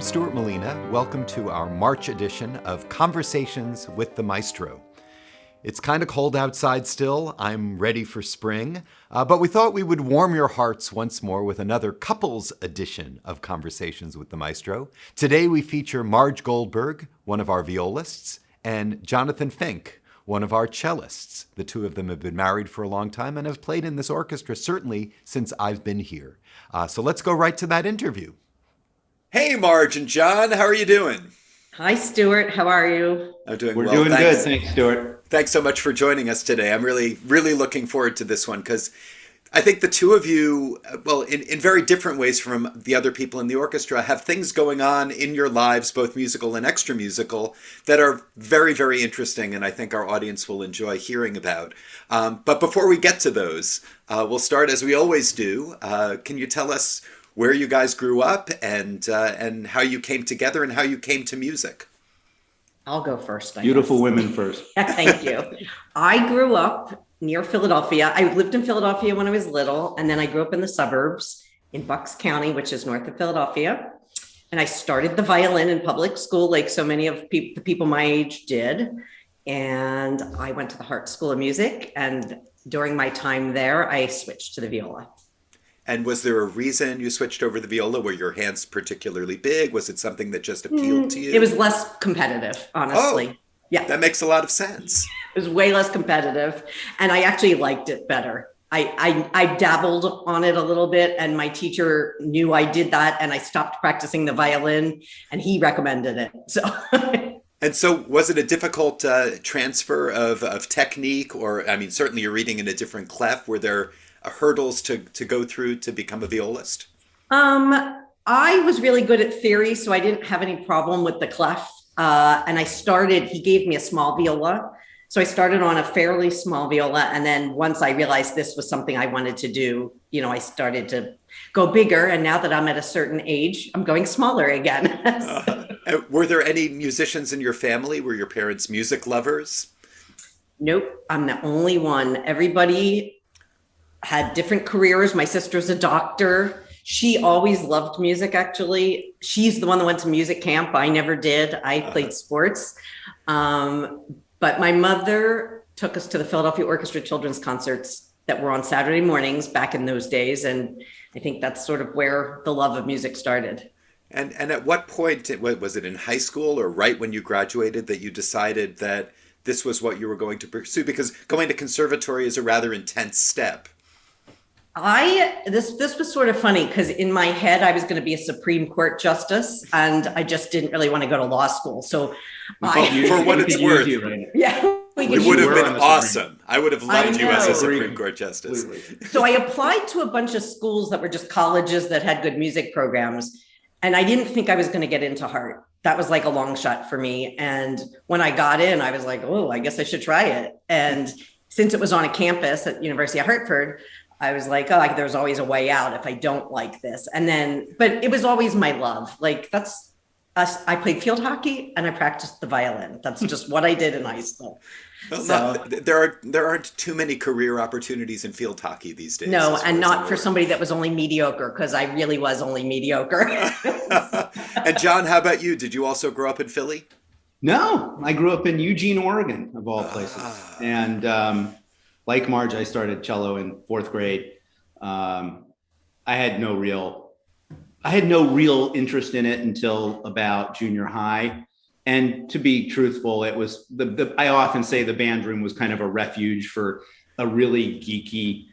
I'm Stuart Molina. Welcome to our March edition of Conversations with the Maestro. It's kind of cold outside still. I'm ready for spring, but we thought we would warm your hearts once more with another couples edition of Conversations with the Maestro. Today we feature Marge Goldberg, one of our violists, and Jonathan Fink, one of our cellists. The two of them have been married for a long time and have played in this orchestra certainly since I've been here. So let's go right to that interview. Hey, Marge and John, how are you doing? Hi, Stuart. How are you? I'm doing well. We're doing good. Thanks, Stuart. Thanks so much for joining us today. I'm really looking forward to this one because I think the two of you, well, in very different ways from the other people in the orchestra, have things going on in your lives, both musical and extra musical, that are very, very interesting, and I think our audience will enjoy hearing about. But before we get to those, we'll start as we always do. Can you tell us where you guys grew up and how you came together and how you came to music? I'll go first. Beautiful women first. Thank you. I grew up near Philadelphia. I lived in Philadelphia when I was little, and then I grew up in the suburbs in Bucks County, which is north of Philadelphia. And I started the violin in public school, like so many of the people my age did. And I went to the Hart School of Music. And during my time there, I switched to the viola. And was there a reason you switched over the viola? Were your hands particularly big? Was it something that just appealed to you? It was less competitive, honestly. Oh, yeah. That makes a lot of sense. It was way less competitive, and I actually liked it better. I dabbled on it a little bit, and my teacher knew I did that, and I stopped practicing the violin, and he recommended it. So. And so was it a difficult transfer of technique? Or, I mean, certainly you're reading in a different clef. Were there hurdles to go through to become a violist? I was really good at theory, so I didn't have any problem with the clef. And he gave me a small viola. So I started on a fairly small viola. And then once I realized this was something I wanted to do, I started to go bigger. And now that I'm at a certain age, I'm going smaller again. Were there any musicians in your family? Were your parents music lovers? Nope. I'm the only one. Everybody had different careers. My sister's a doctor. She always loved music, actually. She's the one that went to music camp. I never did. I played sports. But my mother took us to the Philadelphia Orchestra children's concerts that were on Saturday mornings back in those days. And I think that's sort of where the love of music started. And at what point, was it in high school or right when you graduated that you decided that this was what you were going to pursue? Because going to conservatory is a rather intense step. This was sort of funny because in my head, I was going to be a Supreme Court justice, and I just didn't really want to go to law school. So for what it's worth, yeah, it would have been awesome. I would have loved you as a Supreme Court justice. So I applied to a bunch of schools that were just colleges that had good music programs. And I didn't think I was going to get into Hart. That was like a long shot for me. And when I got in, I was like, oh, I guess I should try it. And since it was on a campus at University of Hartford, I was like, oh, there's always a way out if I don't like this. But it was always my love. Like that's us. I played field hockey and I practiced the violin. That's just what I did in high school. Well, there aren't too many career opportunities in field hockey these days. No, and not for somebody that was only mediocre, because I really was only mediocre. And John, how about you? Did you also grow up in Philly? No, I grew up in Eugene, Oregon, of all places. And like Marge, I started cello in fourth grade. I had no real interest in it until about junior high. And to be truthful, it was I often say the band room was kind of a refuge for a really geeky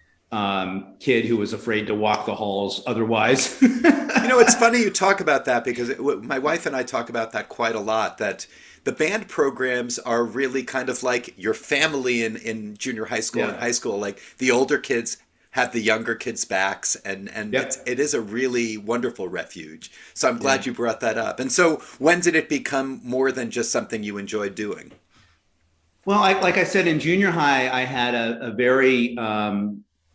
kid who was afraid to walk the halls otherwise. It's funny you talk about that because my wife and I talk about that quite a lot, that the band programs are really kind of like your family in junior high school and high school. Like the older kids have the younger kids' backs, and it is a really wonderful refuge. So I'm glad you brought that up. And so when did it become more than just something you enjoyed doing? Well, like I said, in junior high, I had a very,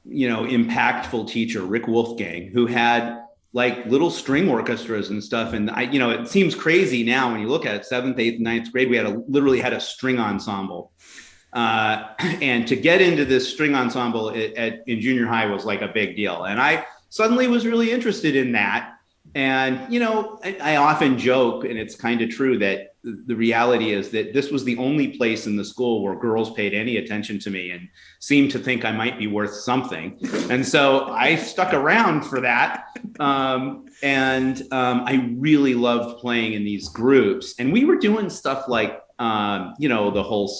impactful teacher, Rick Wolfgang, who had like little string orchestras and stuff. And it seems crazy now when you look at it, 7th, 8th, 9th grade, we literally had a string ensemble. And to get into this string ensemble in junior high was like a big deal. And I suddenly was really interested in that. And, I often joke, and it's kind of true, that the reality is that this was the only place in the school where girls paid any attention to me and seemed to think I might be worth something. And so I stuck around for that. I really loved playing in these groups. And we were doing stuff like, the whole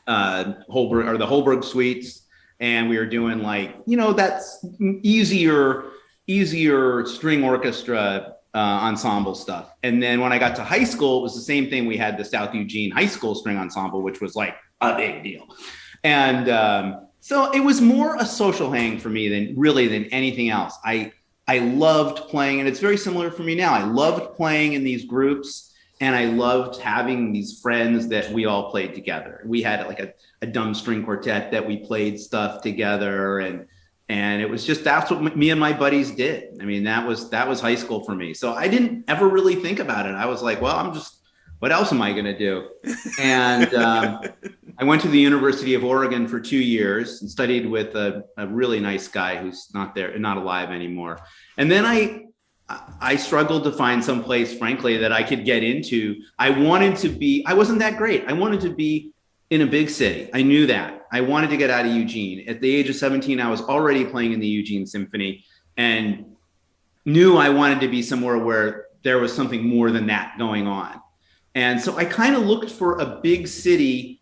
Holberg or the Holberg suites. And we were doing that's easier string orchestra ensemble stuff. And then when I got to high school, it was the same thing. We had the South Eugene High School String Ensemble, which was like a big deal. And so it was more a social hang for me than anything else. I loved playing, and it's very similar for me now. I loved playing in these groups, and I loved having these friends that we all played together. We had like a dumb string quartet that we played stuff together, and it was just, that's what me and my buddies did. I mean, that was high school for me. So I didn't ever really think about it. I was like, well, what else am I going to do? And I went to the University of Oregon for 2 years and studied with a really nice guy who's not alive anymore. And then I struggled to find some place, frankly, that I could get into. I wasn't that great. I wanted to be in a big city. I knew that. I wanted to get out of Eugene. At the age of 17, I was already playing in the Eugene Symphony and knew I wanted to be somewhere where there was something more than that going on. And so I kind of looked for a big city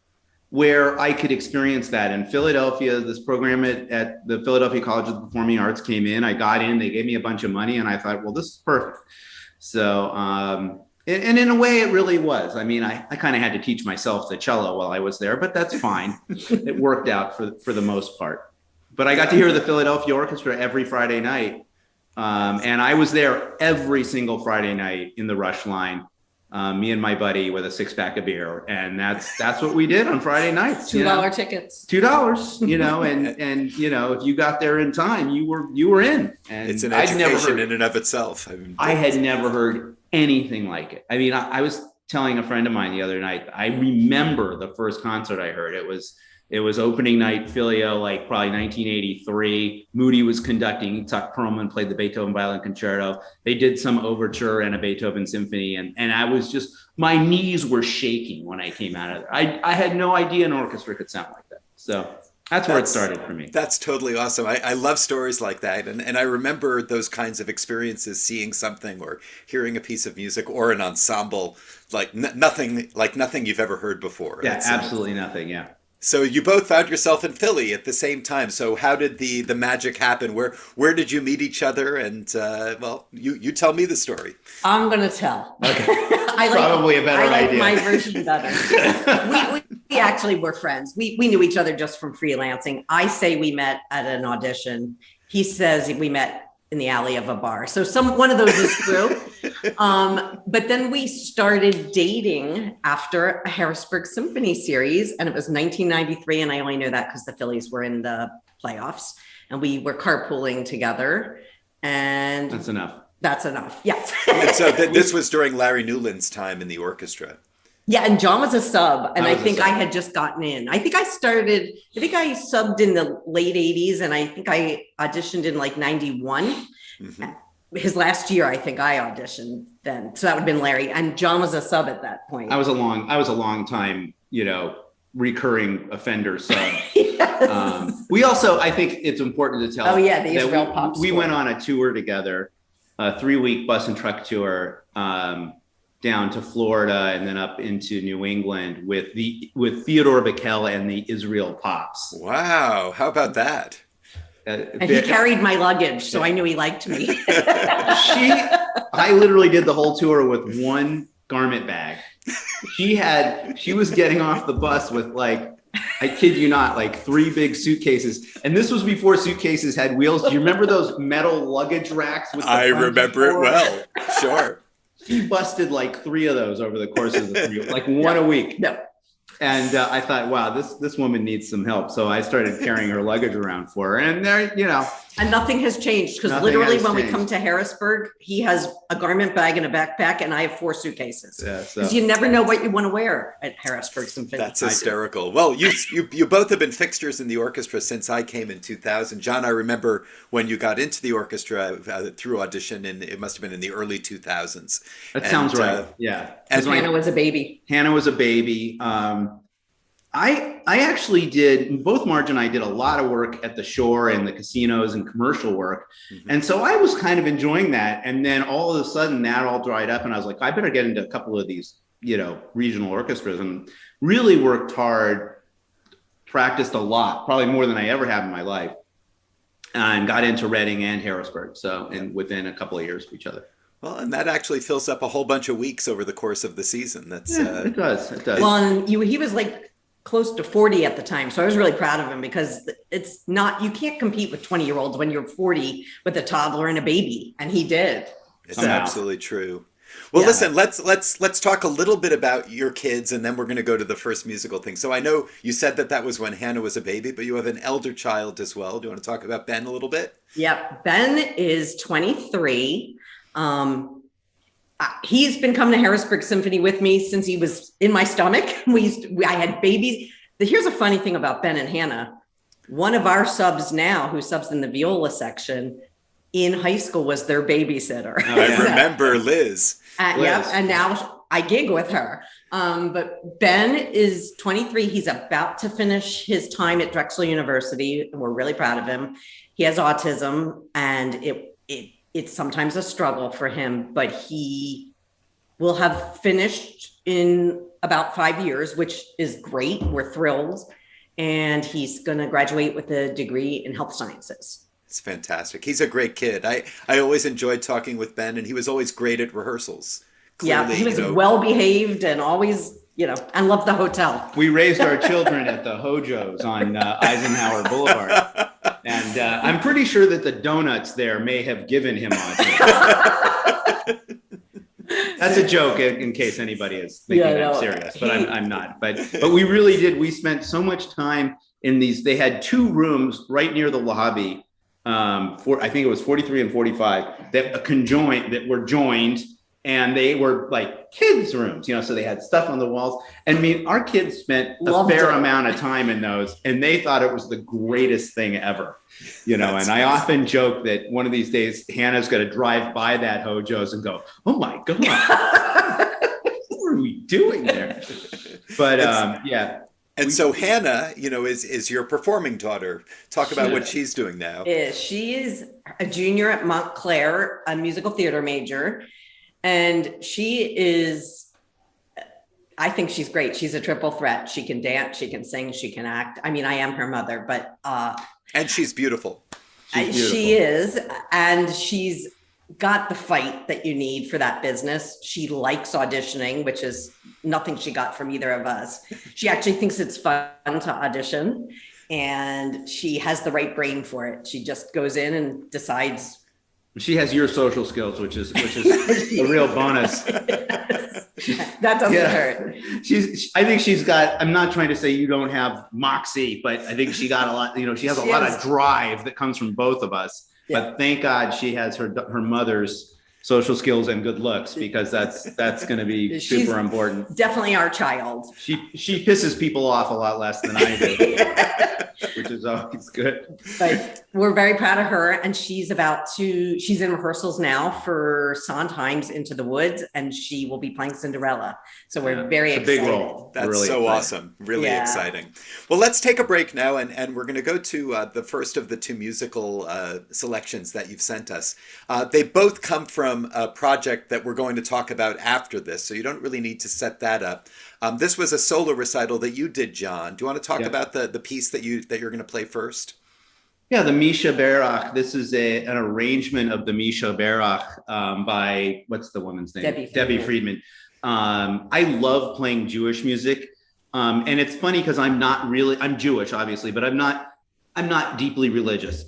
where I could experience that. In Philadelphia, this program at the Philadelphia College of the Performing Arts came in. I got in, they gave me a bunch of money, and I thought, well, this is perfect. So, and in a way, it really was. I mean, I kind of had to teach myself the cello while I was there, but that's fine. It worked out for the most part. But I got to hear the Philadelphia Orchestra every Friday night. And I was there every single Friday night in the rush line, me and my buddy with a 6-pack of beer. And that's what we did on Friday nights. $2 tickets. $2, and if you got there in time, you were in. And it's an education in and of itself. I had never heard anything like it. I mean, I was telling a friend of mine the other night, I remember the first concert I heard. It was opening night, Filio, like probably 1983. Moody was conducting. Tuck Perlman played the Beethoven Violin Concerto. They did some overture and a Beethoven symphony. And I was just, my knees were shaking when I came out of there. I had no idea an orchestra could sound like that. So that's where it started for me. That's totally awesome. I love stories like that. And I remember those kinds of experiences, seeing something or hearing a piece of music or an ensemble, like nothing you've ever heard before. Yeah, absolutely nothing. Yeah. So you both found yourself in Philly at the same time. So how did the magic happen? Where did you meet each other? And you tell me the story. I'm going to tell. Okay. Probably a better idea. My version better. We actually were friends. We knew each other just from freelancing. I say we met at an audition. He says we met in the alley of a bar. So one of those is true. But then we started dating after a Harrisburg Symphony series, and it was 1993. And I only know that because the Phillies were in the playoffs and we were carpooling together. And that's enough. That's enough. Yes. And so this was during Larry Newland's time in the orchestra. Yeah, and John was a sub, and I think I had just gotten in. I think I subbed in the late 80s, and I think I auditioned in like 91. Mm-hmm. His last year, I think I auditioned then. So that would have been Larry, and John was a sub at that point. I was a long time, recurring offender sub. Yes. We also, I think it's important to tell. Oh yeah, the Israel Pop. We went on a tour together, a 3-week bus and truck tour. Down to Florida and then up into New England with Theodore Bickel and the Israel Pops. Wow, how about that? And he carried my luggage, so I knew he liked me. I literally did the whole tour with one garment bag. She was getting off the bus with I kid you not, 3 big suitcases. And this was before suitcases had wheels. Do you remember those metal luggage racks? I remember it well. Sure. She busted 3 of those over the course of the 3, one a week. No. And I thought, wow, this woman needs some help. So I started carrying her luggage around for her. And there, And nothing has changed because Nothing literally has when we changed. come to Harrisburg, he has a garment bag and a backpack, and I have 4 suitcases. Yeah, Because so you never know what you want to wear at Harrisburg Symphony. That's hysterical. Well, you both have been fixtures in the orchestra since I came in 2000. John, I remember when you got into the orchestra through audition, and it must have been in the early 2000s. that sounds right. Yeah. And Hannah was a baby. Hannah was a baby. I actually did, both Marge and I did a lot of work at the shore and the casinos and commercial work. Mm-hmm. And so I was kind of enjoying that. And then all of a sudden that all dried up and I was like, I better get into a couple of these, regional orchestras, and really worked hard, practiced a lot, probably more than I ever have in my life, and got into Reading and Harrisburg. So, and within a couple of years of each other. Well, and that actually fills up a whole bunch of weeks over the course of the season. That's it does. Well, and he was like close to 40 at the time. So I was really proud of him because it's not, you can't compete with 20-year-olds when you're 40 with a toddler and a baby. And he did. It's absolutely true. Well, listen, let's talk a little bit about your kids, and then we're going to go to the first musical thing. So I know you said that was when Hannah was a baby, but you have an elder child as well. Do you want to talk about Ben a little bit? Yep. Ben is 23. He's been coming to Harrisburg Symphony with me since he was in my stomach. I had babies. Here's a funny thing about Ben and Hannah. One of our subs now, who subs in the viola section, in high school was their babysitter. Oh, I remember Liz. Yep, and now I gig with her. But Ben is 23. He's about to finish his time at Drexel University. We're really proud of him. He has autism, and it's sometimes a struggle for him, but he will have finished in about 5 years, which is great. We're thrilled. And he's going to graduate with a degree in health sciences. It's fantastic. He's a great kid. I always enjoyed talking with Ben, and he was always great at rehearsals. Clearly, he was well behaved and always, and loved the hotel. We raised our children at the Hojos on Eisenhower Boulevard. And I'm pretty sure that the donuts there may have given him autism. That's a joke in case anybody is thinking I'm serious, but I'm not. But we really did. We spent so much time in these. They had 2 rooms right near the lobby. I think it was 43 and 45 that were joined, and they were like kids' rooms, so they had stuff on the walls. And I mean, our kids spent a fair amount of time in those, and they thought it was the greatest thing ever, and I often joke that one of these days Hannah's going to drive by that Hojo's and go, "Oh my God, what are we doing there?" But yeah. And so Hannah, is your performing daughter. Talk about what she's doing now. She is a junior at Montclair, a musical theater major. And I think she's great. She's a triple threat. She can dance, she can sing, she can act. I mean, I am her mother, but. And she's beautiful. She is. And she's got the fight that you need for that business. She likes auditioning, which is nothing she got from either of us. She actually thinks it's fun to audition, and she has the right brain for it. She just goes in and decides. She has your social skills, which is a real bonus. That doesn't hurt. I think she's got, I'm not trying to say you don't have moxie, but I think she got a lot, she has a lot of drive that comes from both of us. Yeah. But thank God she has her mother's social skills and good looks, because that's going to be super important. Definitely our child. She pisses people off a lot less than I do, which is always good. But we're very proud of her, and she's in rehearsals now for Sondheim's Into the Woods, and she will be playing Cinderella. So we're very excited. Big role. That's really so exciting. Awesome. Really exciting. Well, let's take a break now, and we're going to go to the first of the 2 musical selections that you've sent us. They both come from a project that we're going to talk about after this, so you don't really need to set that up. This was a solo recital that you did, John. Do you want to talk about the piece that you're going to play first? Yeah, the Misha Barach. This is an arrangement of the Misha Barach by, what's the woman's name? Debbie Friedman. I love playing Jewish music. And it's funny because I'm Jewish, obviously, but I'm not deeply religious.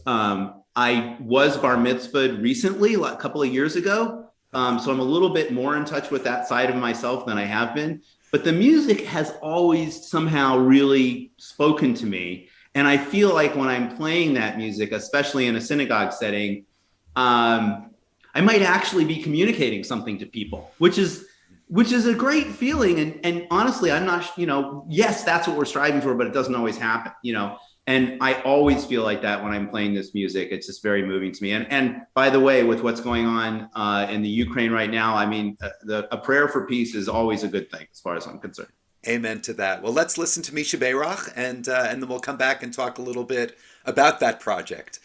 I was bar mitzvahed recently, a couple of years ago. So I'm a little bit more in touch with that side of myself than I have been. But the music has always somehow really spoken to me. And I feel like when I'm playing that music, especially in a synagogue setting, I might actually be communicating something to people, which is a great feeling. And honestly, I'm not, yes, that's what we're striving for, but it doesn't always happen, and I always feel like that when I'm playing this music. It's just very moving to me. And by the way, with what's going on in the Ukraine right now, I mean, a prayer for peace is always a good thing as far as I'm concerned. Amen to that. Well, let's listen to Misha Beirach, and then we'll come back and talk a little bit about that project.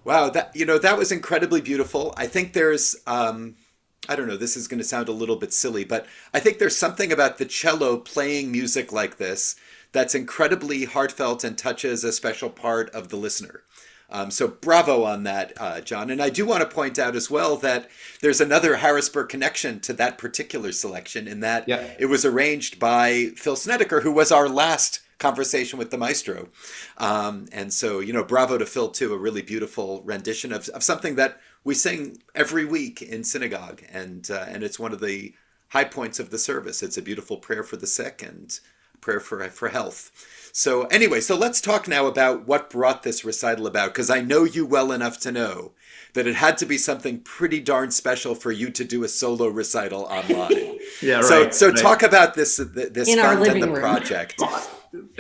Wow, that was incredibly beautiful. I think there's I don't know, this is going to sound a little bit silly, but I think there's something about the cello playing music like this that's incredibly heartfelt and touches a special part of the listener. So bravo on that, John. And I do want to point out as well that there's another Harrisburg connection to that particular selection in that it was arranged by Phil Snedeker, who was our last Conversation with the Maestro. And so, bravo to Phil too, a really beautiful rendition of something that we sing every week in synagogue. And it's one of the high points of the service. It's a beautiful prayer for the sick and prayer for health. So anyway, so let's talk now about what brought this recital about, because I know you well enough to know that it had to be something pretty darn special for you to do a solo recital online. Yeah, right. So talk about this in our fund living and the room project.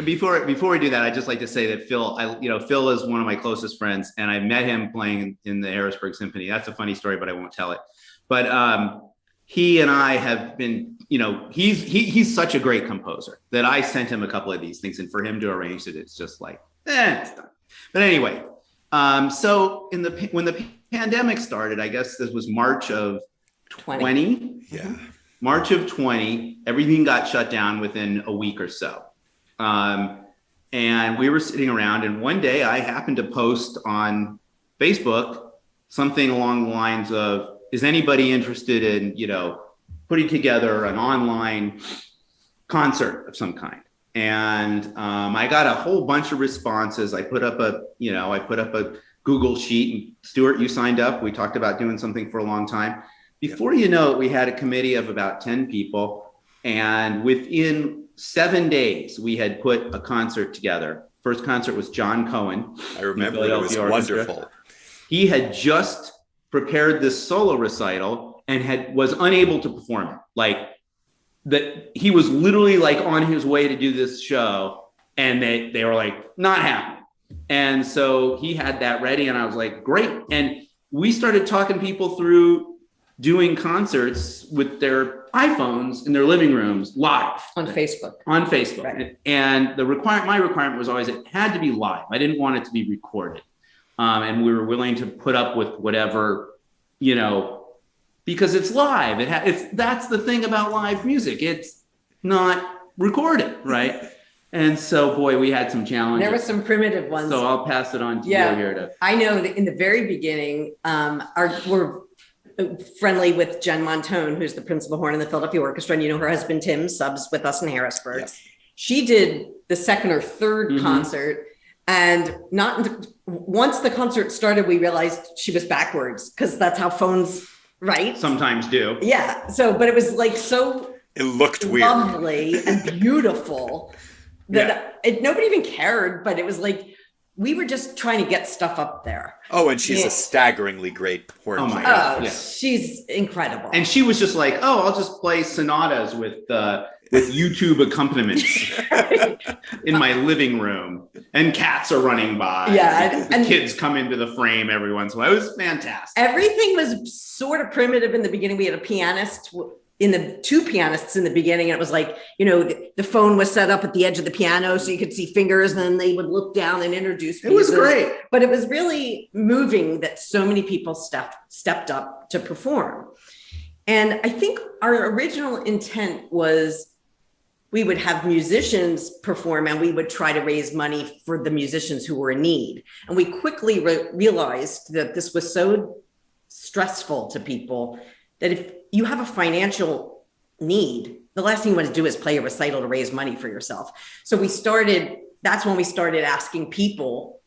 before we do that, I'd just like to say that Phil is one of my closest friends, and I met him playing in the Harrisburg Symphony. That's a funny story, but I won't tell it. But he and I have been, he's such a great composer that I sent him a couple of these things, and for him to arrange it, it's just like, it's done. But anyway, so when the pandemic started, I guess this was March of 20. Yeah. March of 20, everything got shut down within a week or so. And we were sitting around, and one day I happened to post on Facebook something along the lines of, is anybody interested in, putting together an online concert of some kind? And I got a whole bunch of responses. I put up a Google sheet, and Stuart, you signed up. We talked about doing something for a long time. Before you know it, we had a committee of about 10 people, and within 7 days, we had put a concert together. First concert was John Cohen. I remember, it was wonderful. He had just prepared this solo recital and was unable to perform it. Like that, he was literally like on his way to do this show, and they were like, not happening. And so he had that ready, and I was like, great. And we started talking people through doing concerts with their iPhones in their living rooms live on Facebook. Right. And my requirement was always it had to be live. I didn't want it to be recorded. And we were willing to put up with whatever, because it's live. That's the thing about live music. It's not recorded, right? And so, boy, we had some challenges. There were some primitive ones. So I'll pass it on to you here. I know that in the very beginning, we're friendly with Jen Montone, who's the principal horn in the Philadelphia Orchestra, and her husband Tim subs with us in Harrisburg. Yeah. She did the second or third concert, and once the concert started, we realized she was backwards, because that's how phones, right? Sometimes do. Yeah. So, but it was like it looked weird, lovely and beautiful that nobody even cared, but it was like, we were just trying to get stuff up there. Oh, and she's a staggeringly great horn player. Oh, she's incredible. And she was just like, I'll just play sonatas with YouTube accompaniments in my living room. And cats are running by. Yeah. And kids come into the frame every once in a while. It was fantastic. Everything was sort of primitive in the beginning. We had a pianist two pianists in the beginning. And it was like, the phone was set up at the edge of the piano so you could see fingers, and then they would look down and introduce pieces. It was great. But it was really moving that so many people stepped up to perform. And I think our original intent was we would have musicians perform, and we would try to raise money for the musicians who were in need. And we quickly realized that this was so stressful to people that if you have a financial need, the last thing you want to do is play a recital to raise money for yourself. So that's when we started asking people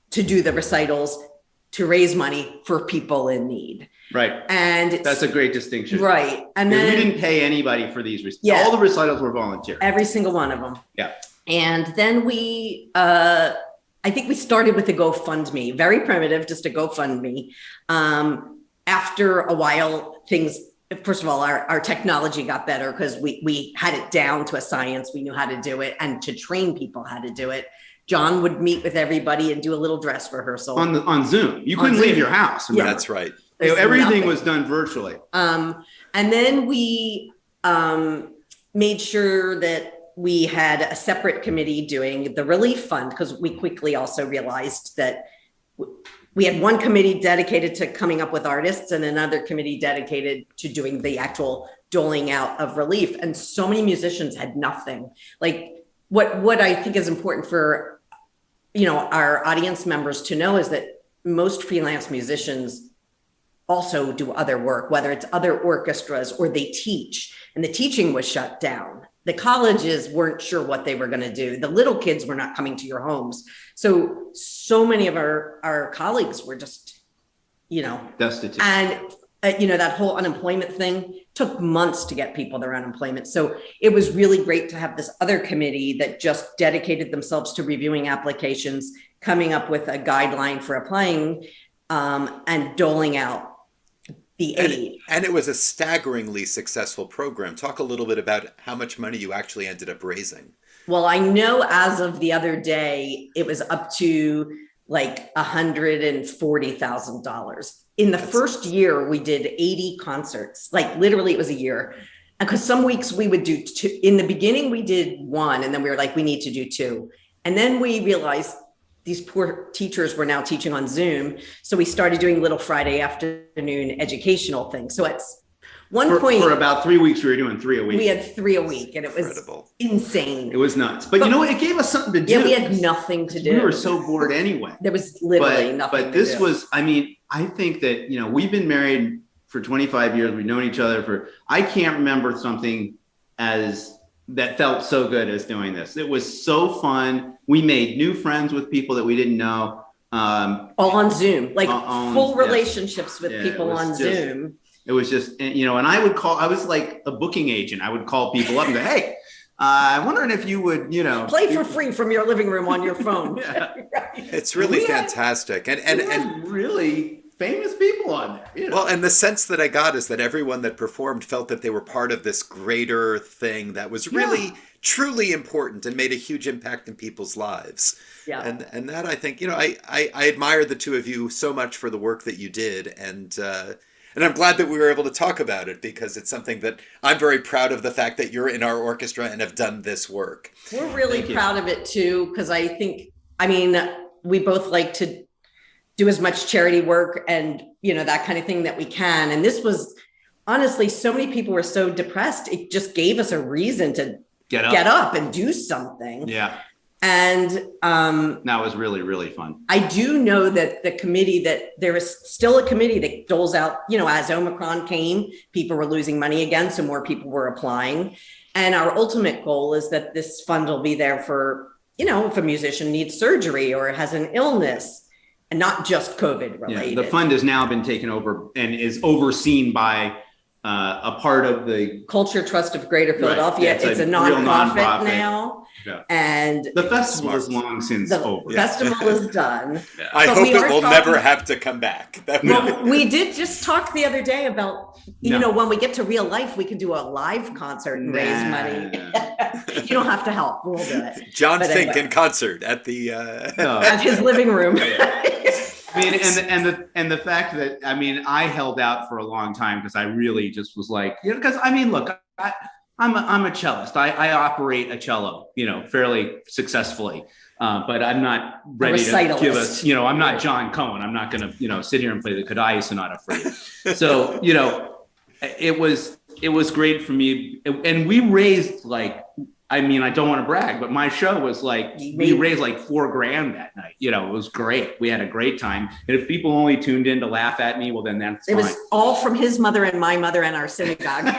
to do the recitals to raise money for people in need. Right. And that's a great distinction. Right. And then we didn't pay anybody for these recitals. Yeah. All the recitals were volunteer. Every single one of them. Yeah. And then I think we started with a GoFundMe, very primitive, just a GoFundMe. After a while, first of all, our technology got better because we had it down to a science. We knew how to do it and to train people how to do it. John would meet with everybody and do a little dress reheasure on Zoom. You couldn't leave your house. Yeah, that's right. Everything was done virtually. And then we made sure that we had a separate committee doing the relief fund, because we quickly also realized that we had one committee dedicated to coming up with artists and another committee dedicated to doing the actual doling out of relief. And so many musicians had nothing. Like what I think is important for, our audience members to know is that most freelance musicians also do other work, whether it's other orchestras or they teach, and the teaching was shut down. The colleges weren't sure what they were going to do. The little kids were not coming to your homes. So many of our colleagues were just, destitute. And, that whole unemployment thing took months to get people their unemployment. So it was really great to have this other committee that just dedicated themselves to reviewing applications, coming up with a guideline for applying, and doling out the aid. And it was a staggeringly successful program. Talk a little bit about how much money you actually ended up raising. Well, I know as of the other day, it was up to like $140,000. In the first year, we did 80 concerts. Like literally, it was a year. Because some weeks we would do two. In the beginning, we did one, and then we were like, we need to do two. And then we realized these poor teachers were now teaching on Zoom. So we started doing little Friday afternoon educational things. So it's one point for about 3 weeks, we were doing 3 a week. We had 3 a week, and it was incredible. Insane. It was nuts. But you know what? It gave us something to do. Yeah, we had nothing to do. We were so bored anyway. There was literally nothing. But this was, I mean, I think that, we've been married for 25 years. We've known each other I can't remember something that felt so good as doing this. It was so fun. We made new friends with people that we didn't know. All on Zoom, like full relationships with people on Zoom. It was just, and I was like a booking agent. I would call people up and go, hey, I'm wondering if you would, play for free from your living room on your phone. Yeah. Right. It's really fantastic. And really famous people on there. Well, and the sense that I got is that everyone that performed felt that they were part of this greater thing that was really, truly important and made a huge impact in people's lives. Yeah. And that, I think, I admire the two of you so much for the work that you did. And I'm glad that we were able to talk about it, because it's something that I'm very proud of, the fact that you're in our orchestra and have done this work. We're really proud of it too, because I think, we both like to do as much charity work and, that kind of thing that we can. And this was, honestly, so many people were so depressed. It just gave us a reason to get up and do something. Yeah. And that was really, really fun. I do know that there is still a committee that doles out, as Omicron came, people were losing money again, so more people were applying. And our ultimate goal is that this fund will be there for, if a musician needs surgery or has an illness, and not just COVID related. Yeah, the fund has now been taken over and is overseen by a part of the Culture Trust of Greater Philadelphia. Right. It's a nonprofit now. Yeah. And the festival is long since over. The festival is done. Yeah. I hope it will never have to come back. We did just talk the other day about, when we get to real life, we can do a live concert and raise money. You don't have to help. We'll do it. John Fink in concert at the at his living room. And the fact that, I held out for a long time because I really just was like, because look, I'm a cellist. I operate a cello, fairly successfly, but I'm not ready to give us, I'm not John Cohen. I'm not going to, sit here and play the Kodály Sonata for you. So, it was great for me. And we raised I don't want to brag, but my show was we raised $4,000 that night. It was great. We had a great time. And if people only tuned in to laugh at me, well, then that's fine. It was all from his mother and my mother and our synagogue.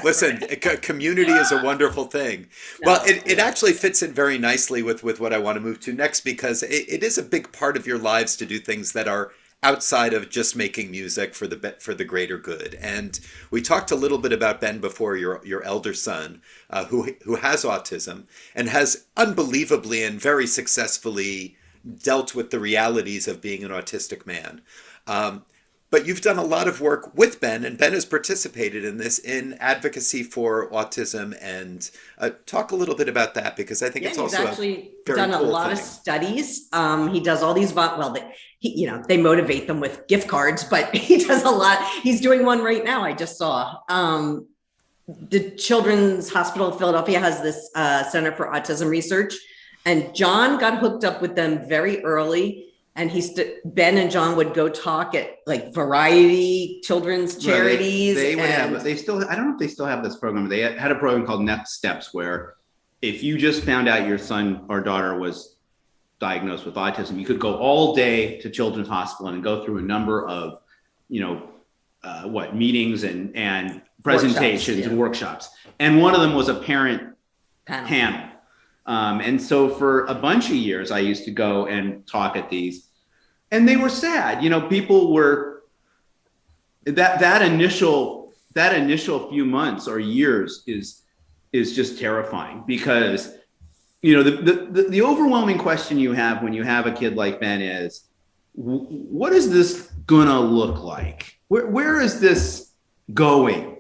Listen, community is a wonderful thing. Well, it actually fits in very nicely with what I want to move to next, because it is a big part of your lives to do things that are outside of just making music for the greater good. And we talked a little bit about Ben before, your elder son, who has autism and has unbelievably and very successfully dealt with the realities of being an autistic man. But you've done a lot of work with Ben, and Ben has participated in this in advocacy for autism. And talk a little bit about that, because I think it's also actually done a lot of studies. He does all these, they motivate them with gift cards, but he does a lot. He's doing one right now. I just saw the Children's Hospital of Philadelphia has this Center for Autism Research, and John got hooked up with them very early. And Ben and John would go talk at variety children's charities. They would have. I don't know if they still have this program. They had a program called Next Steps, where if you just found out your son or daughter was diagnosed with autism, you could go all day to Children's Hospital and go through a number of, meetings and presentations and workshops. And one of them was a parent panel. And so for a bunch of years, I used to go and talk at these, and they were sad. People were that initial few months or years is just terrifying, because, the overwhelming question you have when you have a kid like Ben is, what is this gonna look like? Where is this going?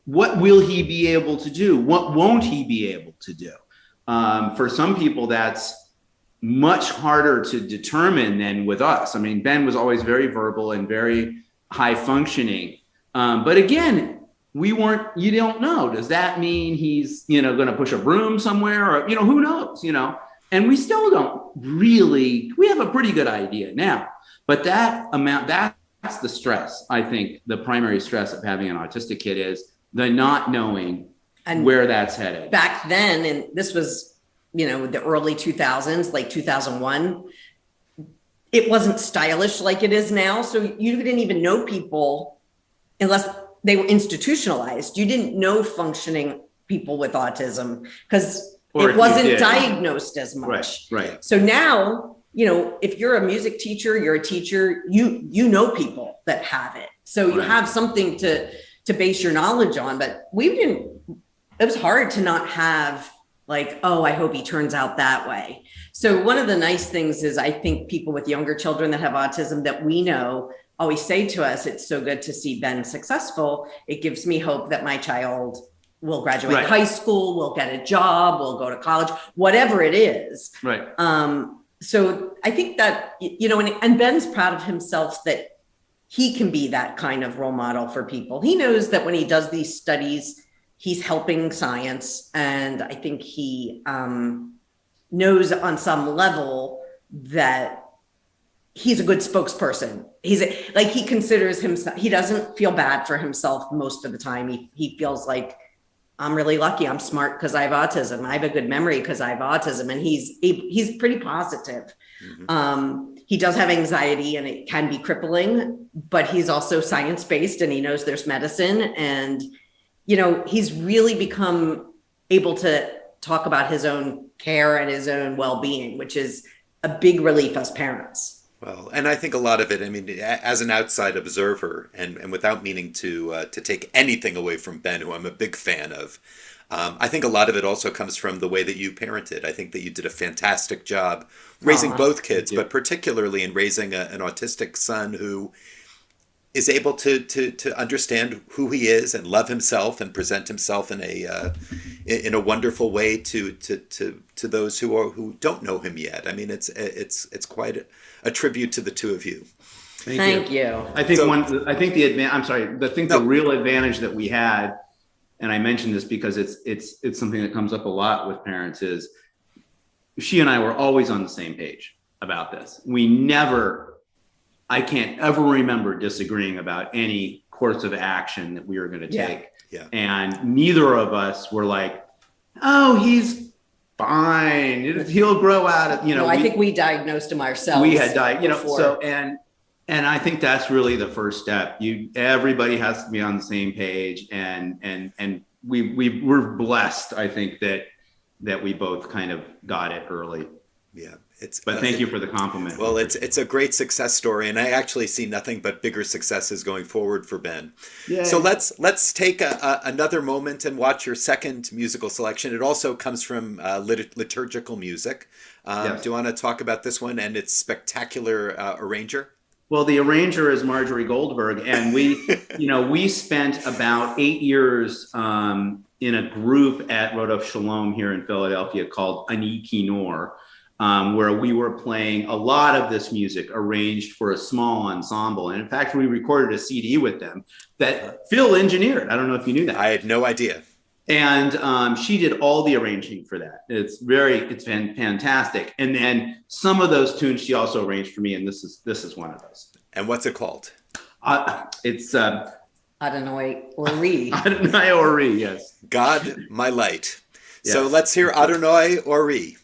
what will he be able to do? What won't he be able to do? For some people, that's much harder to determine than with us. I mean, Ben was always very verbal and very high functioning. But again, you don't know. Does that mean he's, going to push a broom somewhere, or, who knows, and we still don't really, we have a pretty good idea now, but that's the stress. I think the primary stress of having an autistic kid is the not knowing and where that's headed. Back then, and this was, the early 2000s, like 2001, it wasn't stylish like it is now. So you didn't even know people unless they were institutionalized. You didn't know functioning people with autism because it wasn't diagnosed as much. Right. So now, if you're a music teacher, you're a teacher, you know people that have it. So you have something to base your knowledge on. But it was hard to not have like, oh, I hope he turns out that way. So one of the nice things is I think people with younger children that have autism that we know always say to us, it's so good to see Ben successful. It gives me hope that my child will graduate high school, will get a job, will go to college, whatever it is. Right. So I think that, and Ben's proud of himself that he can be that kind of role model for people. He knows that when he does these studies, he's helping science. And I think he knows on some level that he's a good spokesperson. He considers himself, he doesn't feel bad for himself most of the time. He feels like, I'm really lucky. I'm smart because I have autism. I have a good memory because I have autism. And he's pretty positive. Mm-hmm. He does have anxiety and it can be crippling, but he's also science-based and he knows there's medicine. And, he's really become able to talk about his own care and his own well-being, which is a big relief as parents. Well, and I think a lot of it, I mean, as an outside observer, and without meaning to take anything away from Ben, who I'm a big fan of, I think a lot of it also comes from the way that you parented. I think that you did a fantastic job raising both kids, but particularly in raising an autistic son who is able to understand who he is and love himself and present himself in a wonderful way to those who don't know him yet. I mean, it's quite a tribute to the two of you. Thank you. I think the real advantage that we had, and I mentioned this because it's something that comes up a lot with parents, is she and I were always on the same page about this. I can't ever remember disagreeing about any course of action that we were going to take. Yeah. And neither of us were like, oh, he's fine. He'll grow out of, I think we diagnosed him ourselves. We had so, and I think that's really the first step. Everybody has to be on the same page, and we're blessed, I think, that we both kind of got it early. Yeah. But thank you for the compliment. Well, it's a great success story, and I actually see nothing but bigger successes going forward for Ben. Yay. So let's take another moment and watch your second musical selection. It also comes from liturgical music. Yes. Do you want to talk about this one and its spectacular arranger? Well, the arranger is Marjorie Goldberg, and we spent about 8 years in a group at Rodolphe Shalom here in Philadelphia called Ani Kinor, where we were playing a lot of this music arranged for a small ensemble. And in fact, we recorded a CD with them that Phil engineered. I don't know if you knew that. I had no idea. And she did all the arranging for that. It's fantastic. And then some of those tunes she also arranged for me, and this is one of those. And what's it called? It's Adonai Ori. Adonai Ori, yes. God, my light. Yes. So let's hear Adonai Ori.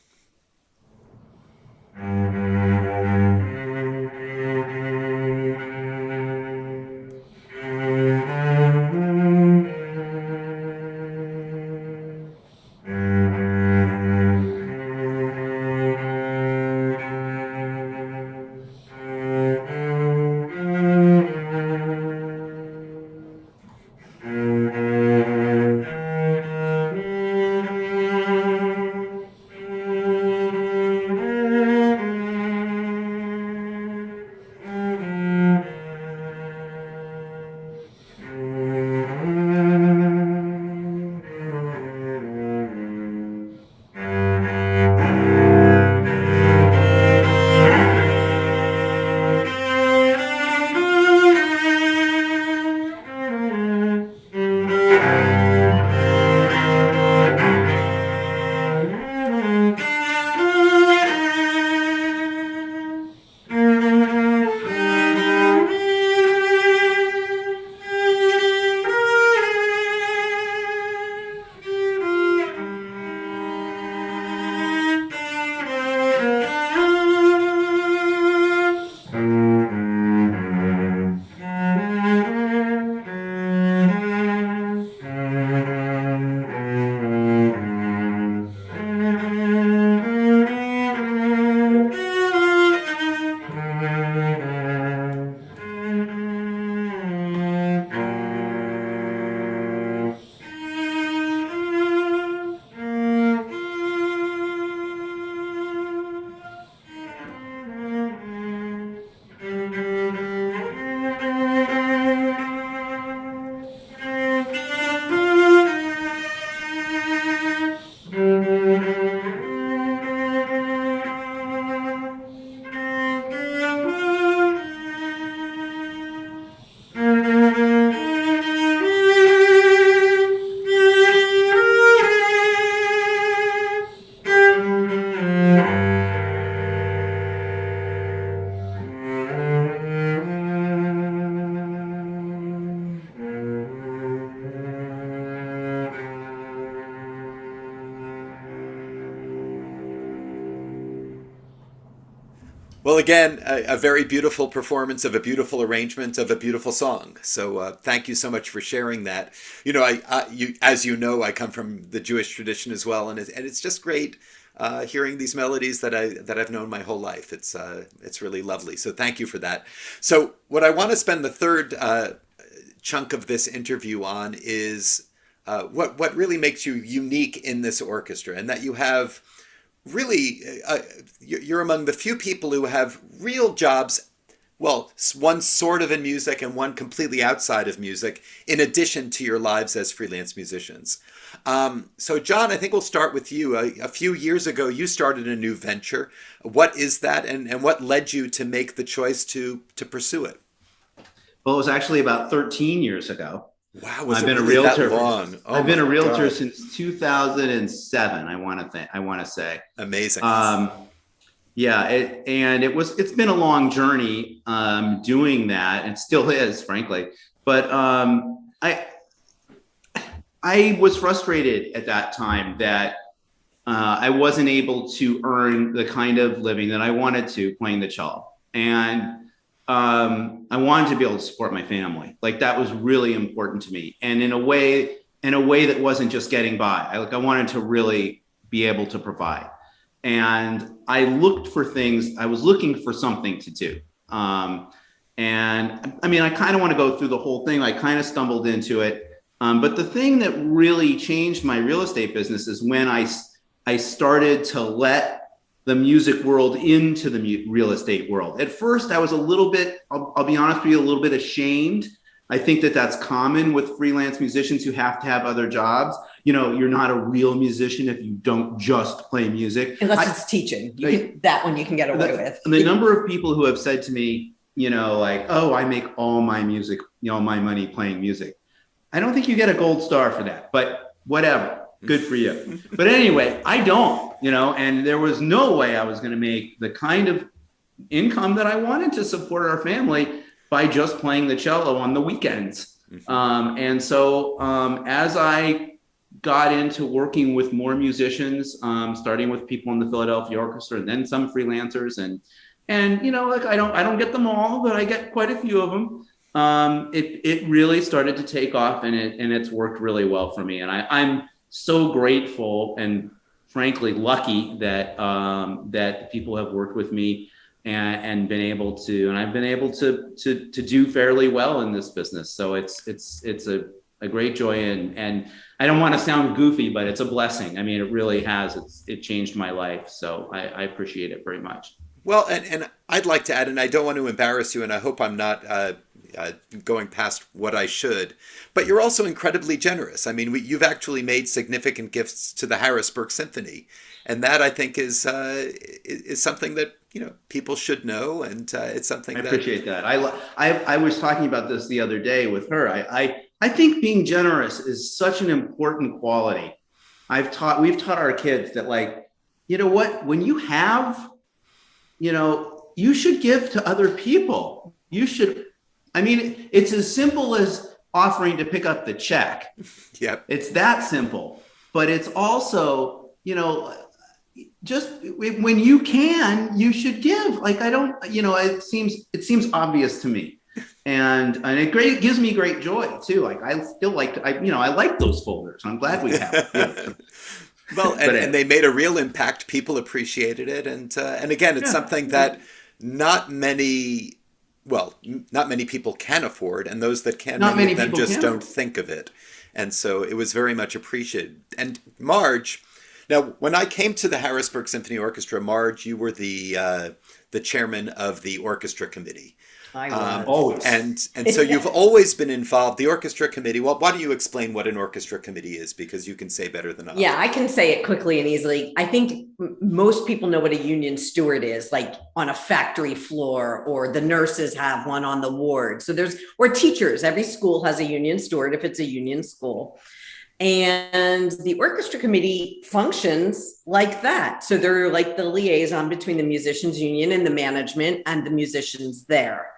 Well, again, a very beautiful performance of a beautiful arrangement of a beautiful song. So thank you so much for sharing that. As you know, I come from the Jewish tradition as well, and it's just great hearing these melodies that I've known my whole life. It's really lovely. So thank you for that. So what I want to spend the third chunk of this interview on is what really makes you unique in this orchestra, and that you have really, you're among the few people who have real jobs, well, one sort of in music and one completely outside of music, in addition to your lives as freelance musicians. So John, I think we'll start with you. A few years ago, you started a new venture. What is that, and what led you to make the choice to pursue it? Well, it was actually about 13 years ago. Wow, I've been a realtor. That long? Oh, I've been a realtor God. since 2007. I want to say. Amazing. Yeah, it's been a long journey doing that, and still is, frankly. But I was frustrated at that time that I wasn't able to earn the kind of living that I wanted to playing the cello, and I wanted to be able to support my family. Like, that was really important to me, and in a way that wasn't just getting by. I wanted to really be able to provide, and I looked for things. I was looking for something to do, and I mean, I kind of want to go through the whole thing. I kind of stumbled into it, but the thing that really changed my real estate business is when I started to let the music world into the real estate world. At first, I was a little bit, I'll be honest with you, a little bit ashamed. I think that that's common with freelance musicians who have to have other jobs. You know, you're not a real musician if you don't just play music. Unless it's teaching. That one you can get away with. The number of people who have said to me, you know, like, oh, I make all my music, all my money playing music. I don't think you get a gold star for that, but whatever. Good for you. But anyway, I don't, and there was no way I was going to make the kind of income that I wanted to support our family by just playing the cello on the weekends. And so as I got into working with more musicians, starting with people in the Philadelphia Orchestra and then some freelancers, and I don't get them all, but I get quite a few of them. It really started to take off, and it's worked really well for me. And I'm so grateful and frankly lucky that people have worked with me and been able to, and I've been able to do fairly well in this business. So it's a great joy, and I don't want to sound goofy, but it's a blessing. I mean, it really has. It changed my life. So I appreciate it very much. Well, and I'd like to add, and I don't want to embarrass you, and I hope I'm not going past what I should, but you're also incredibly generous. I mean, you've actually made significant gifts to the Harrisburg Symphony, and that, I think, is something that people should know, and it's something I appreciate that. I was talking about this the other day with her. I think being generous is such an important quality. We've taught our kids that, like, you know what, when you have, you should give to other people. You should. I mean, it's as simple as offering to pick up the check. Yep. It's that simple. But it's also, just when you can, you should give. Like, I don't, it seems obvious to me. And it gives me great joy too. Like, I still like, I like those folders. I'm glad we have them. Well, and they made a real impact. People appreciated it. And again, it's something that not many people can afford, and those that can, many of them just don't think of it. And so it was very much appreciated. And Marge, now when I came to the Harrisburg Symphony Orchestra, Marge, you were the chairman of the orchestra committee. I was. Always. And so you've always been involved. The orchestra committee. Well, why don't you explain what an orchestra committee is? Because you can say better than I. Yeah, I can say it quickly and easily. I think most people know what a union steward is, like on a factory floor, or the nurses have one on the ward. So or teachers. Every school has a union steward if it's a union school. And the orchestra committee functions like that. So they're like the liaison between the musicians union and the management and the musicians there.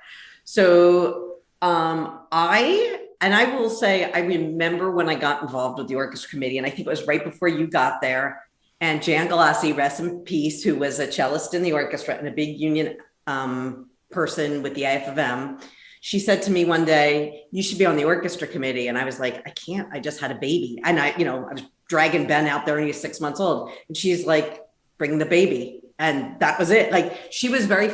So I will say, I remember when I got involved with the orchestra committee, and I think it was right before you got there, and Jan Galassi, rest in peace, who was a cellist in the orchestra and a big union person with the AFM. She said to me one day, "You should be on the orchestra committee." And I was like, "I can't, I just had a baby." And I was dragging Ben out there and he's 6 months old. And she's like, "Bring the baby." And that was it. Like, she was very,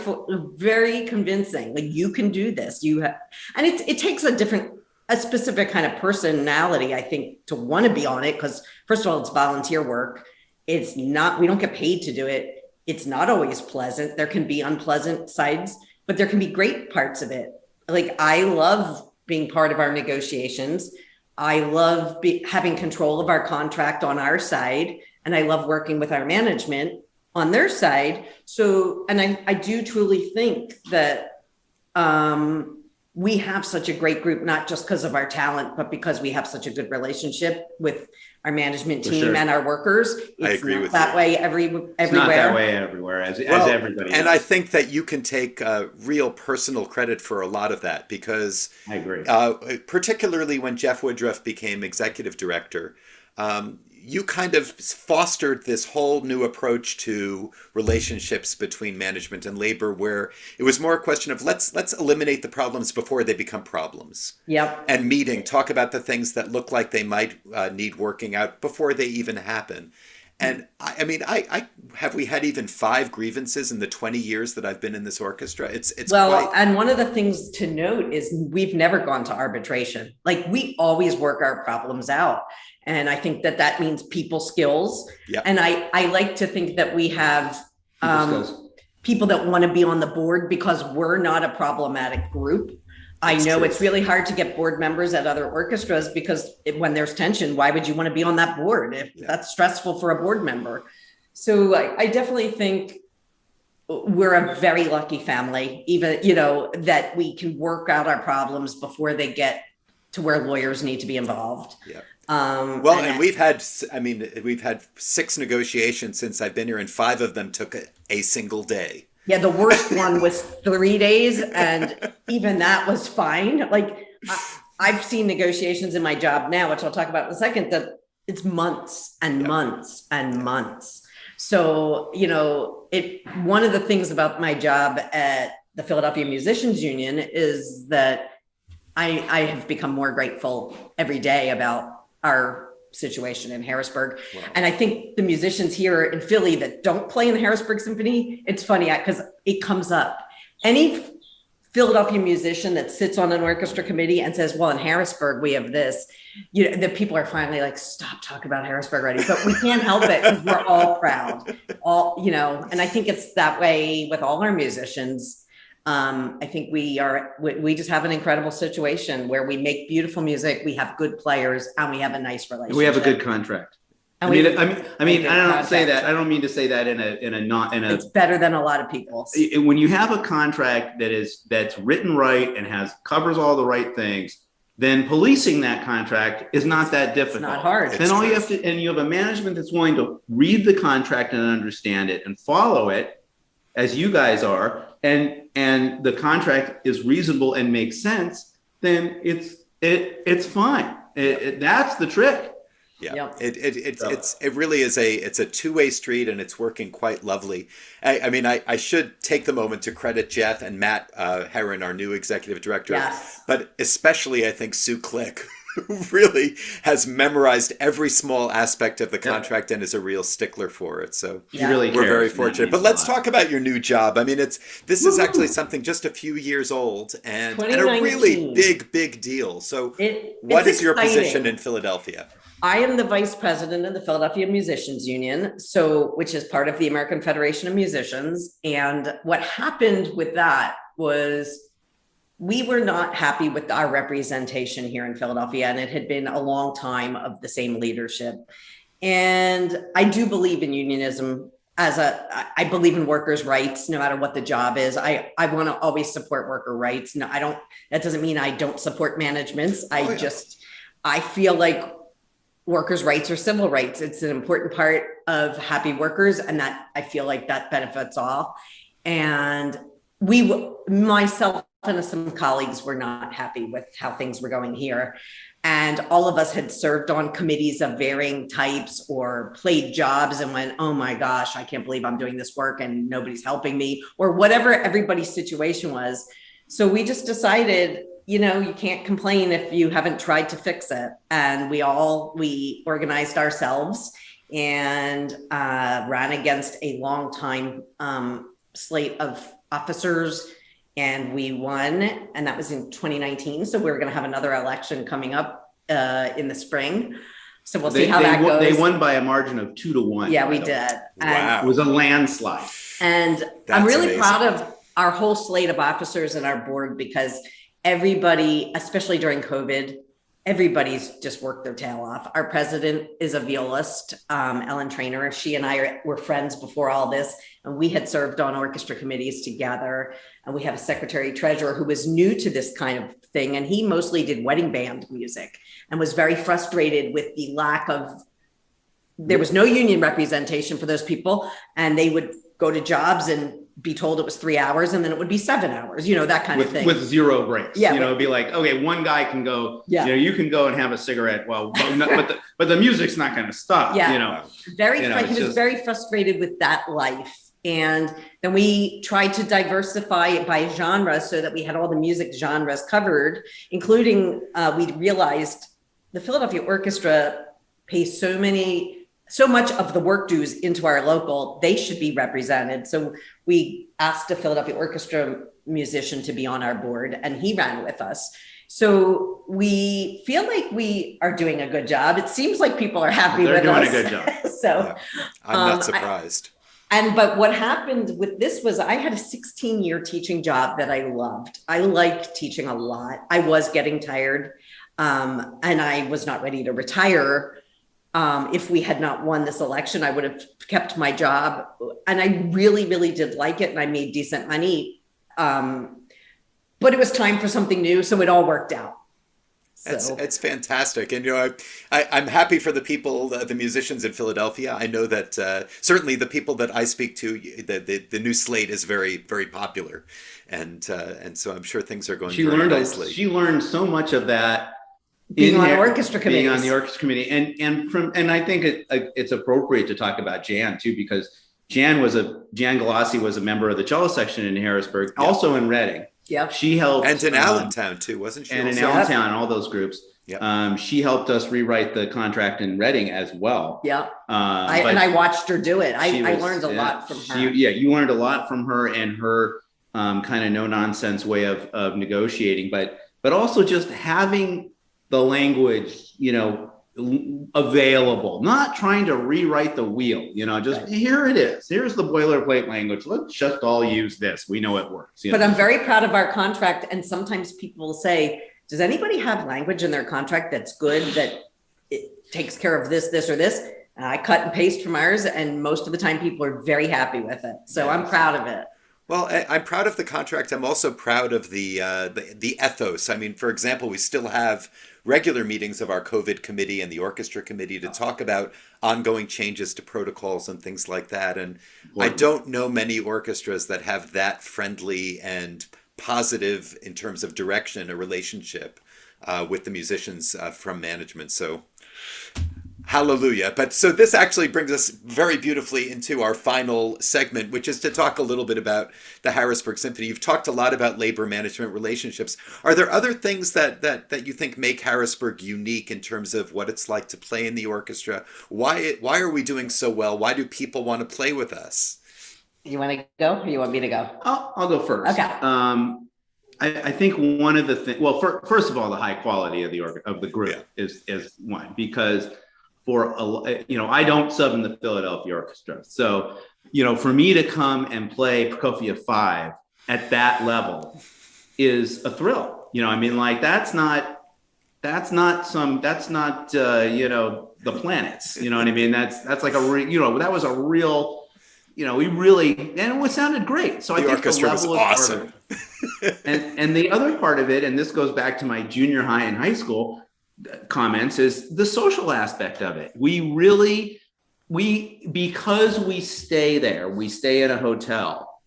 very convincing. Like, you can do this. And it takes a specific kind of personality, I think, to want to be on it. Because first of all, it's volunteer work. We don't get paid to do it. It's not always pleasant. There can be unpleasant sides, but there can be great parts of it. Like, I love being part of our negotiations. I love having control of our contract on our side. And I love working with our management on their side. So, and I do truly think that we have such a great group, not just because of our talent, but because we have such a good relationship with our management team and our workers. I agree with that you. way everywhere. It's not that way everywhere, as everybody and does. I think that you can take real personal credit for a lot of that, because I agree. Particularly when Jeff Woodruff became executive director, you kind of fostered this whole new approach to relationships between management and labor, where it was more a question of let's eliminate the problems before they become problems. Yep. And talk about the things that look like they might need working out before they even happen. And I have we had even 5 grievances in the 20 years that I've been in this orchestra. It's well, and one of the things to note is we've never gone to arbitration. Like, we always work our problems out. And I think that means people skills. Yep. And I like to think that we have people that want to be on the board, because we're not a problematic group. I know it's really hard to get board members at other orchestras, because when there's tension, why would you want to be on that board if that's stressful for a board member? So I definitely think we're a very lucky family, even, that we can work out our problems before they get to where lawyers need to be involved. Yeah. And we've had 6 negotiations since I've been here, and 5 of them took a single day. Yeah, the worst one was 3 days, and even that was fine. Like, I've seen negotiations in my job now, which I'll talk about in a second, that it's months and months and months. So, one of the things about my job at the Philadelphia Musicians Union is that I have become more grateful every day about our situation in Harrisburg. Wow. And I think the musicians here in Philly that don't play in the Harrisburg Symphony, it's funny because it comes up. Any Philadelphia musician that sits on an orchestra committee and says, well, in Harrisburg, we have this, the people are finally like, stop talking about Harrisburg already, but we can't help it because we're all proud, and I think it's that way with all our musicians. I think we just have an incredible situation where we make beautiful music, we have good players, and we have a nice relationship. We have a good contract. And I don't mean to say that in a. It's better than a lot of people. When you have a contract that's written right and covers all the right things, then policing that contract is not that difficult. It's not hard. Then all you have to, and you have a management that's willing to read the contract and understand it and follow it, as you guys are, and the contract is reasonable and makes sense, then it's fine. That's the trick. Yeah, yep. It really is it's a two-way street, and it's working quite lovely. I should take the moment to credit Jeff and Matt Herron, our new executive director, yes. But especially I think Sue Click, who really has memorized every small aspect of the contract and is a real stickler for it. So really we're very fortunate. But let's talk about your new job. This is actually something just a few years old and a really big deal. So what is your position in Philadelphia? I am the vice president of the Philadelphia Musicians Union, which is part of the American Federation of Musicians. And what happened with that was we were not happy with our representation here in Philadelphia, and it had been a long time of the same leadership. And I do believe in unionism. I believe in workers' rights, no matter what the job is. I want to always support worker rights. No, that doesn't mean I don't support managements. I feel like workers' rights are civil rights. It's an important part of happy workers, and that I feel like that benefits all. And myself and some colleagues were not happy with how things were going here. And all of us had served on committees of varying types or played jobs and went, oh my gosh, I can't believe I'm doing this work and nobody's helping me, or whatever everybody's situation was. So we just decided, you know, you can't complain if you haven't tried to fix it. And we organized ourselves and ran against a long time slate of officers, and we won, and that was in 2019. So we're going to have another election coming up in the spring. So we'll see how that goes. They won by a margin of 2-1. Yeah, we did. Wow. It was a landslide. And I'm really proud of our whole slate of officers and our board, because everybody, especially during COVID, everybody's just worked their tail off. Our president is a violist, Ellen Trainer. She and I were friends before all this, and we had served on orchestra committees together. And we have a secretary treasurer who was new to this kind of thing, and he mostly did wedding band music and was very frustrated with the lack of, there was no union representation for those people, and they would go to jobs and be told it was 3 hours, and then it would be 7 hours, you know, that kind of thing. With zero breaks. Yeah, you know, it'd be like, okay, one guy can go, yeah, you know, you can go and have a cigarette. Well, but the music's not going to stop, yeah, you know. He was very frustrated with that life. And then we tried to diversify it by genre so that we had all the music genres covered, including, we realized the Philadelphia Orchestra pays so much of the work dues into our local, they should be represented. So we asked a Philadelphia Orchestra musician to be on our board, and he ran with us. So we feel like we are doing a good job. It seems like people are happy with us. They're doing a good job. So yeah. I'm not surprised. But what happened with this was I had a 16-year teaching job that I loved. I liked teaching a lot. I was getting tired, and I was not ready to retire. If we had not won this election, I would have kept my job. And I really, really did like it, and I made decent money. But it was time for something new, so it all worked out. So. It's fantastic. And, you know, I'm happy for the people, the musicians in Philadelphia. I know that certainly the people that I speak to, the new slate is very, very popular. And so I'm sure things are going very nicely. She learned so much of that. Being on orchestra committees. Being on the orchestra committee. And I think it's appropriate to talk about Jan too, because Jan Galassi was a member of the cello section in Harrisburg, also in Reading. Yeah, she helped, and in Allentown too, wasn't she? And also? in Allentown, all those groups. Yeah, she helped us rewrite the contract in Reading as well. Yeah, and I watched her do it. I learned a lot from her. You learned a lot from her and her kind of no nonsense way of negotiating, but also just having the language, you know, available, not trying to rewrite the wheel, you know, just here it is. Here's the boilerplate language. Let's just all use this. We know it works. But I'm very proud of our contract. And sometimes people will say, does anybody have language in their contract that's good, that it takes care of this, this, or this? And I cut and paste from ours. And most of the time people are very happy with it. So I'm proud of it. Well, I'm proud of the contract. I'm also proud of the ethos. I mean, for example, we still have regular meetings of our COVID committee and the orchestra committee to talk about ongoing changes to protocols and things like that. And I don't know many orchestras that have that friendly and positive in terms of direction, a relationship with the musicians from management. So hallelujah. But so this actually brings us very beautifully into our final segment, which is to talk a little bit about the Harrisburg Symphony. You've talked a lot about labor management relationships. Are there other things that you think make Harrisburg unique in terms of what it's like to play in the orchestra? Why are we doing so well? Why do people want to play with us? You want to go or you want me to go? I'll go first. Okay. I think one of the things, well, first of all, the high quality of the group is one, because I don't sub in the Philadelphia Orchestra. So, you know, for me to come and play Prokofiev 5 at that level is a thrill. You know, I mean, like that's not the planets, you know what I mean? That's like that was a real, you know, and it sounded great. So I think the level was awesome. and the other part of it, and this goes back to my junior high and high school comments, is the social aspect of it. Because we stay there, we stay in a hotel,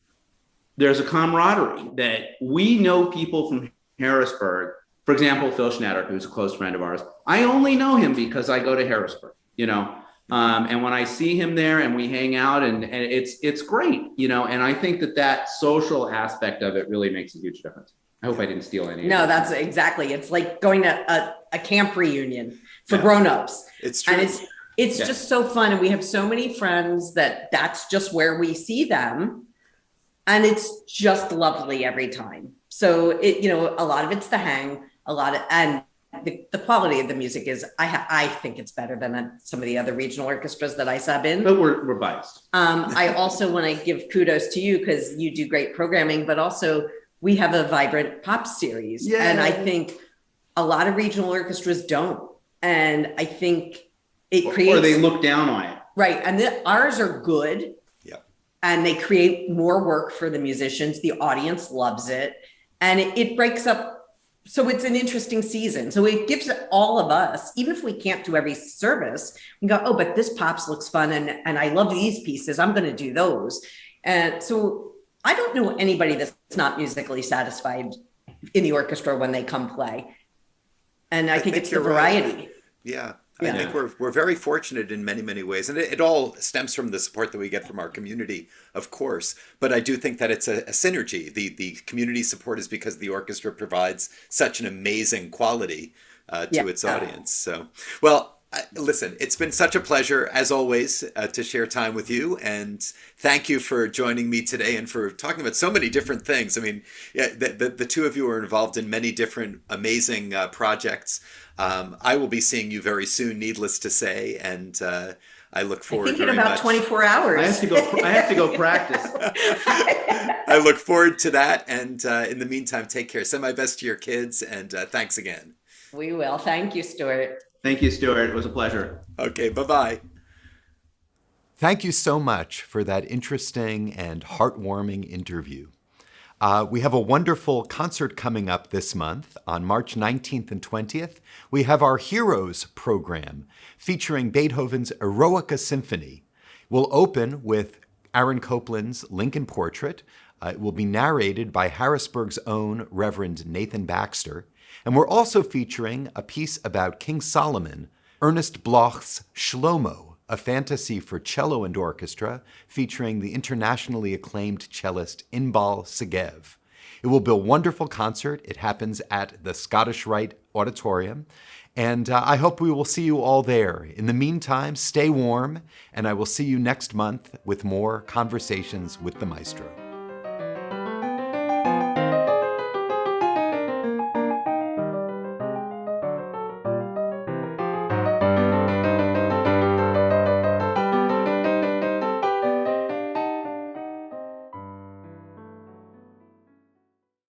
there's a camaraderie that we know people from Harrisburg For example, Phil Schnatter, who's a close friend of ours, I only know him because I go to Harrisburg, and when I see him there and we hang out, and it's great, and I think that social aspect of it really makes a huge difference. I hope I didn't steal any. No, that's exactly. It's like going to a camp reunion for grown-ups. It's true. And it's just so fun. And we have so many friends that's just where we see them. And it's just lovely every time. So a lot of it's the hang, and the quality of the music is, I think it's better than some of the other regional orchestras that I sub in. But we're biased. I also want to give kudos to you because you do great programming, but also we have a vibrant pop series. Yeah. And I think a lot of regional orchestras don't. And I think it creates... Or they look down on it. Right. And ours are good. Yep. And they create more work for the musicians. The audience loves it. And it breaks up. So it's an interesting season. So it gives all of us, even if we can't do every service, we go, oh, but this pops looks fun. And I love these pieces. I'm going to do those. And so I don't know anybody that's not musically satisfied in the orchestra when they come play. And I think it's the variety. Right. Yeah. I think we're very fortunate in many, many ways. And it all stems from the support that we get from our community, of course. But I do think that it's a synergy. The community support is because the orchestra provides such an amazing quality to its audience. So, well, listen, it's been such a pleasure, as always, to share time with you. And thank you for joining me today and for talking about so many different things. I mean, the two of you are involved in many different amazing projects. I will be seeing you very soon, needless to say. And I look forward to it. I think in about 24 hours. I have to go practice. I look forward to that. And in the meantime, take care. Send my best to your kids. And thanks again. We will. Thank you, Stuart. Thank you, Stuart. It was a pleasure. Okay, bye-bye. Thank you so much for that interesting and heartwarming interview. We have a wonderful concert coming up this month on March 19th and 20th. We have our Heroes program featuring Beethoven's Eroica Symphony. We'll open with Aaron Copland's Lincoln Portrait. It will be narrated by Harrisburg's own Reverend Nathan Baxter. And we're also featuring a piece about King Solomon, Ernest Bloch's Shlomo, a fantasy for cello and orchestra featuring the internationally acclaimed cellist Inbal Segev. It will be a wonderful concert. It happens at the Scottish Rite Auditorium. And I hope we will see you all there. In the meantime, stay warm, and I will see you next month with more Conversations with the Maestro.